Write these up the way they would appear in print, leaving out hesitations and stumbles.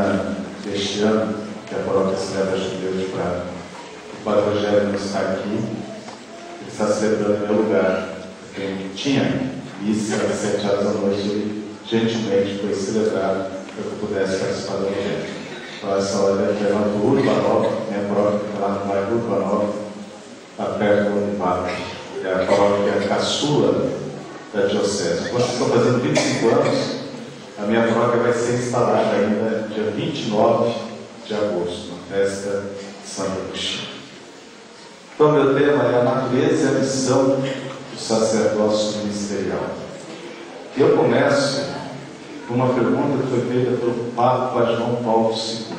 pena deste ano que a paróquia celebra Judeus para o Padre Rogério não estar aqui. Ele está celebrando em meu lugar. Porque tinha missa às 7 horas da noite, ele gentilmente foi celebrar para que eu pudesse participar do evento. Então, essa hora aqui é no Urbanov, minha paróquia está lá no bairro Urbanov, lá perto do Univac. É a paróquia caçula da diocese. Quando vocês estão fazendo 25 anos, a minha paróquia vai ser instalada ainda dia 29 de agosto, na festa de Santa Agostinho. Então, meu tema é a natureza e a missão do sacerdócio ministerial. E eu começo com uma pergunta que foi feita pelo Papa João Paulo II,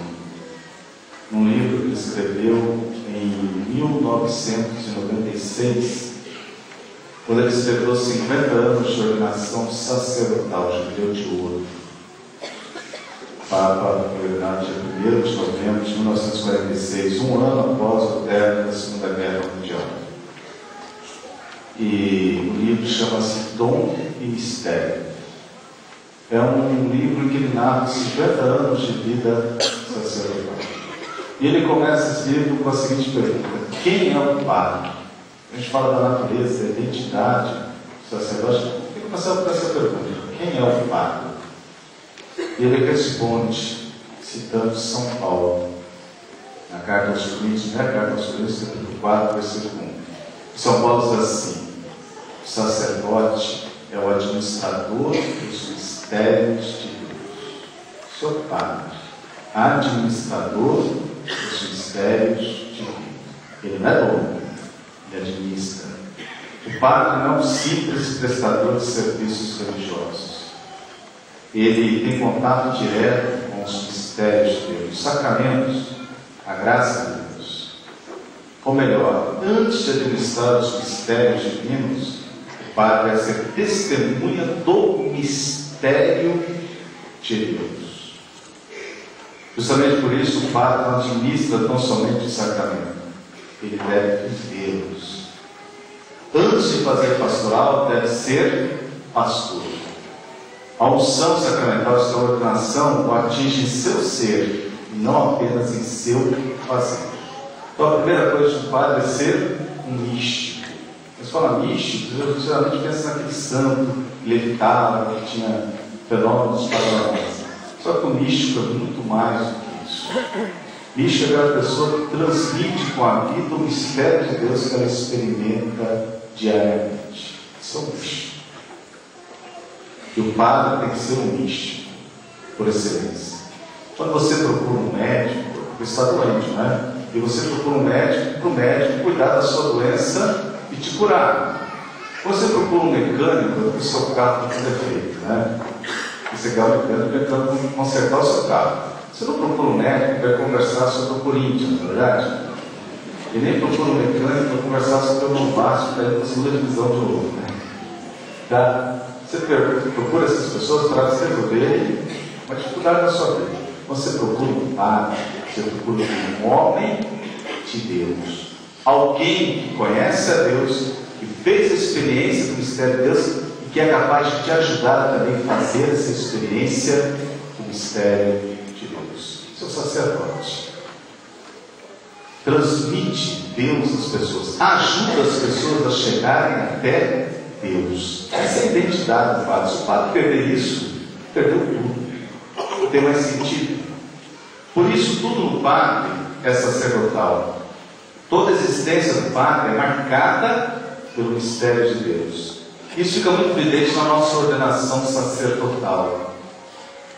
num livro que ele escreveu em 1996, quando ele celebrou 50 anos de ordenação sacerdotal, Jubileu de Ouro. O Papa foi ordenado dia 1º de novembro de 1946, um ano após o término da Segunda Guerra Mundial. E o livro chama-se Dom e Mistério. É um livro que ele narra 50 anos de vida sacerdotal. E ele começa esse livro com a seguinte pergunta: quem é o padre? A gente fala da natureza, da identidade do sacerdote. Tem que começar por essa pergunta: quem é o padre? E ele responde, citando São Paulo, na carta aos Coríntios, carta aos Coríntios, capítulo 4, versículo 1. São Paulo diz assim: o sacerdote é o administrador dos mistérios de Deus. Seu padre, administrador dos mistérios de Deus. Ele não é dono, ele administra. O padre não é um simples prestador de serviços religiosos. Ele tem contato direto com os mistérios de Deus, os sacramentos, a graça de Deus. Ou melhor, antes de administrar os mistérios divinos, o padre vai ser testemunha do mistério de Deus. Justamente por isso, o padre não administra tão somente o sacramento, ele deve vivê-los. Antes de fazer pastoral, deve ser pastor. A unção sacramental, a ordenação, o atinge em seu ser, e não apenas em seu fazer. Então, a primeira coisa do padre é ser um místico. Quando se fala místico, eu geralmente penso naquele santo que levitava, que tinha fenômenos paranormais. Só que o místico é muito mais do que isso. Místico é aquela pessoa que transmite com a vida o mistério de Deus que ela experimenta diariamente. Isso é um místico. E o padre tem que ser um místico, por excelência. Quando você procura um médico, você está doente, né? E você procura um médico para o médico cuidar da sua doença e te curar. Quando você procura um mecânico, porque o seu carro tem defeito, né? Você quer um mecânico para consertar o seu carro. Você não procura um médico para conversar sobre o Corinthians, não é verdade? E nem procura um mecânico para conversar sobre o Vasco, para ir para a segunda divisão de novo, né? Tá? Você procura essas pessoas para resolverem uma dificuldade da sua vida. Você procura um padre, você procura um homem de Deus. Alguém que conhece a Deus, que fez a experiência do mistério de Deus e que é capaz de te ajudar também a fazer essa experiência do mistério de Deus. Seu sacerdote transmite Deus às pessoas, ajuda as pessoas a chegarem até Deus. Essa é a identidade do padre. Se o padre perder isso, perdeu tudo. Não tem mais sentido. Por isso, tudo no padre é sacerdotal. Toda a existência do padre é marcada pelo mistério de Deus. Isso fica muito evidente na nossa ordenação sacerdotal.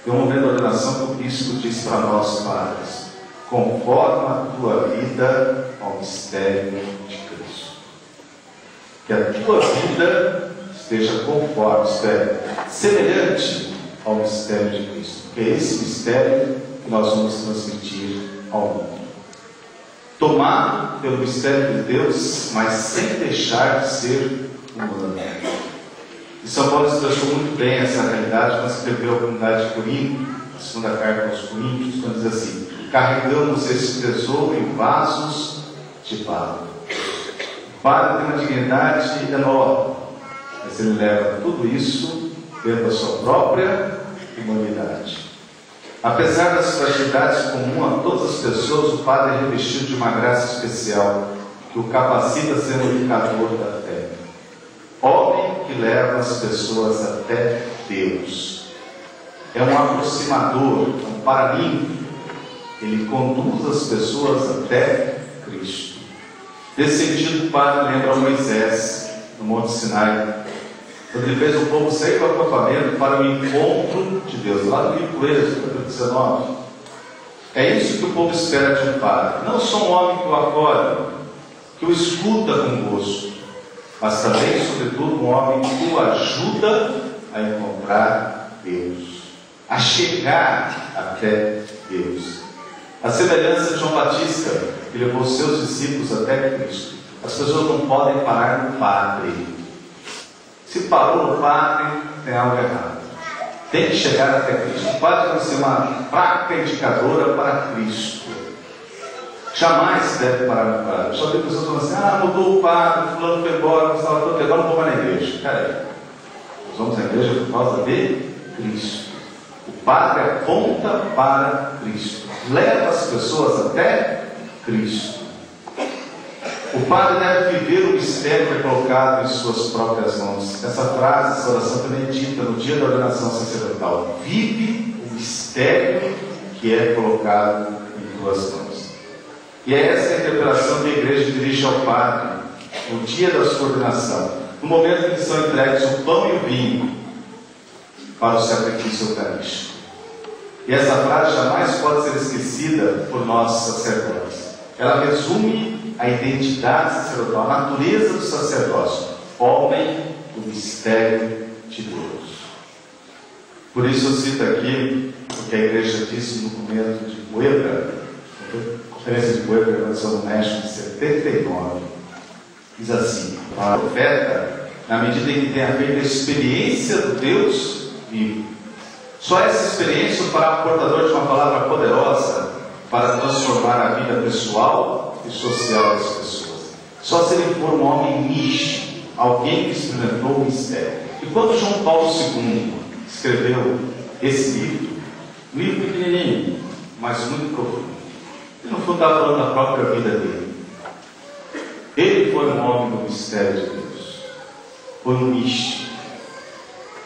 Tem um momento da ordenação que o bispo diz para nós, padres: conforma a tua vida ao mistério de Cristo. Que a tua vida esteja conforme, semelhante ao mistério de Cristo. Que é esse mistério que nós vamos transmitir ao mundo. Tomado pelo mistério de Deus, mas sem deixar de ser humano. E São Paulo expressou muito bem essa realidade quando escreveu a comunidade de Corinto, a segunda carta aos Coríntios, quando diz assim: carregamos esse tesouro em vasos de barro. O padre tem uma dignidade enorme, mas ele leva tudo isso dentro da sua própria humanidade. Apesar das fragilidades comuns a todas as pessoas, o Padre é revestido de uma graça especial que o capacita a ser um educador da fé. Homem que leva as pessoas até Deus. É um aproximador, um paraninfo. Ele conduz as pessoas até Cristo. Nesse sentido, o Padre lembra Moisés, no Monte Sinai, quando ele fez o povo sair do acampamento para o encontro de Deus, lá no livro Êxodo, capítulo 19. É isso que o povo espera de um padre. Não só um homem que o acolhe, que o escuta com gosto, mas também, sobretudo, um homem que o ajuda a encontrar Deus, a chegar até Deus. A semelhança de João Batista, que levou seus discípulos até Cristo. As pessoas não podem parar no Padre. Se parou no Padre, tem algo errado. Tem que chegar até Cristo. O Padre tem que ser uma placa indicadora para Cristo. Jamais deve parar no Padre. Só tem pessoas falando assim: mudou o Padre, fulano foi embora, agora não vou mais na igreja. Cara, nós vamos à igreja por causa de Cristo. O Padre aponta para Cristo. Leva as pessoas até Cristo. O Padre deve viver o mistério que é colocado em suas próprias mãos. Essa frase, essa oração também é dita no dia da ordenação sacerdotal. Vive o mistério que é colocado em tuas mãos. E é essa a interpelação que a igreja dirige ao Padre no dia da sua ordenação, no momento em que são entregues o pão e o vinho para o sacrifício eucarístico. E essa frase jamais pode ser esquecida por nós sacerdotes. Ela resume a identidade sacerdotal, a natureza do sacerdócio, homem do mistério de Deus. Por isso eu cito aqui o que a igreja disse no documento de Puebla, a conferência de Puebla, que aconteceu no México em 79. Diz assim: o profeta, na medida em que tenha feito a experiência do Deus vivo. Só essa experiência fará portador de uma palavra poderosa para transformar a vida pessoal e social das pessoas. Só se ele for um homem místico, alguém que experimentou o mistério. E quando João Paulo II escreveu esse livro, um livro pequenininho, mas muito profundo, ele não estava falando da própria vida dele. Ele foi um homem do mistério de Deus. Foi um místico.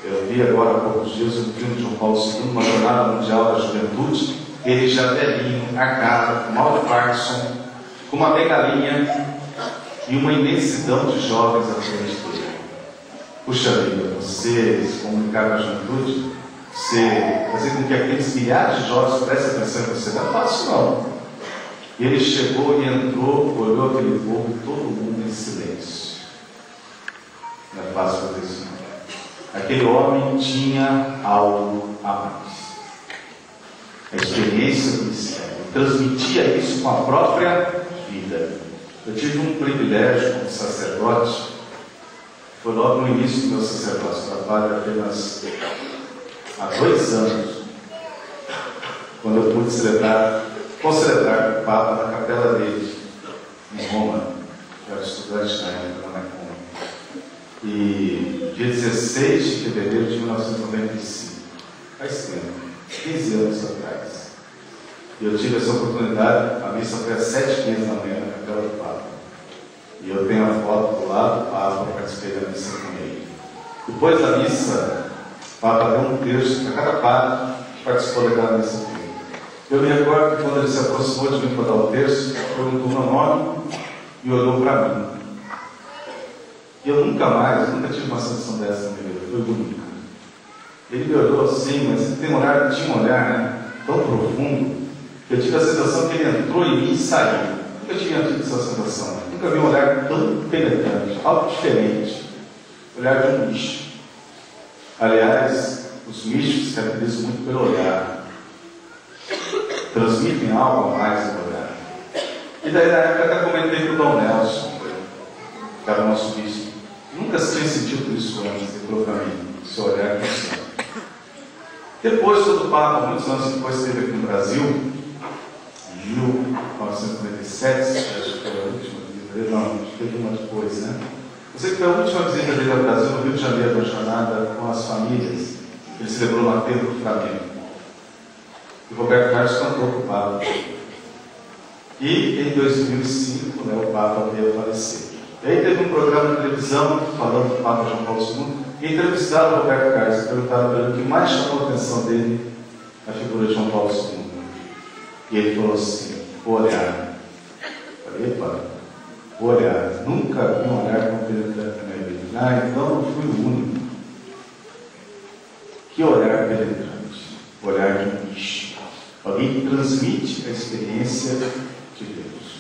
Eu vi agora há poucos dias um filme de João Paulo II, uma jornada mundial da juventude. Ele já velhinho, arcado, com mal de Parkinson, com uma bengalinha e uma imensidão de jovens à frente dele. Puxa vida, você se comunicar com a juventude, você fazer com que aqueles milhares de jovens prestem atenção em você, não é fácil não. E ele chegou e entrou, olhou aquele povo e todo mundo em silêncio. Não é fácil fazer isso não. Aquele homem tinha algo a mais. A experiência do mistério. Transmitia isso com a própria vida. Eu tive um privilégio como sacerdote. Foi logo no início do meu sacerdócio. Trabalho apenas há 2 anos. Quando eu pude celebrar com o Papa na capela dele, em Roma. Eu era estudante na época, não é Roma. E dia 16 de fevereiro de 1995, faz tempo, 15 anos atrás, e eu tive essa oportunidade. A missa foi às 7h15 da manhã na capela do Papa, e eu tenho a foto do lado do Papa, participei da missa com ele. Depois da missa, o Papa deu um terço para cada padre que participou daquela missa comigo. Eu me recordo que quando ele se aproximou de mim para dar o terço, perguntou meu nome e olhou para mim. E eu nunca tive uma sensação dessa na minha vida, foi única. Ele me olhou assim, mas ele tinha um olhar, né, tão profundo, que eu tive a sensação que ele entrou em mim e saiu. Nunca tinha tido essa sensação, nunca vi um olhar tão penetrante, algo diferente, olhar de um místico. Aliás, os místicos se caracterizam muito pelo olhar, transmitem algo a mais no olhar. E daí na época eu até comentei com o Dom Nelson, que era o nosso bispo. Nunca se tinha sentido isso antes, ele falou para mim, esse olhar que você. Depois, todo o Papa, muitos anos depois, esteve aqui no Brasil, em 1997, acho que foi a última visita dele, não, teve uma depois, né? Eu sei que foi a última visita dele ao Brasil, no Rio de Janeiro, na jornada com as famílias. Ele celebrou no aterro do Flamengo. E Roberto Carlos cantou com o Papa. E em 2005, o Papa veio a falecer. E aí teve um programa de televisão falando do Papa João Paulo II, e entrevistaram o Roberto Carlos, perguntaram para ele o que mais chamou a atenção dele, a figura de João Paulo II. E ele falou assim: o olhar. Eu falei: epa, o olhar. Nunca vi um olhar tão penetrante na minha vida. Ah, então não fui o único. Que olhar penetrante. O olhar de um bicho. Alguém que transmite a experiência de Deus.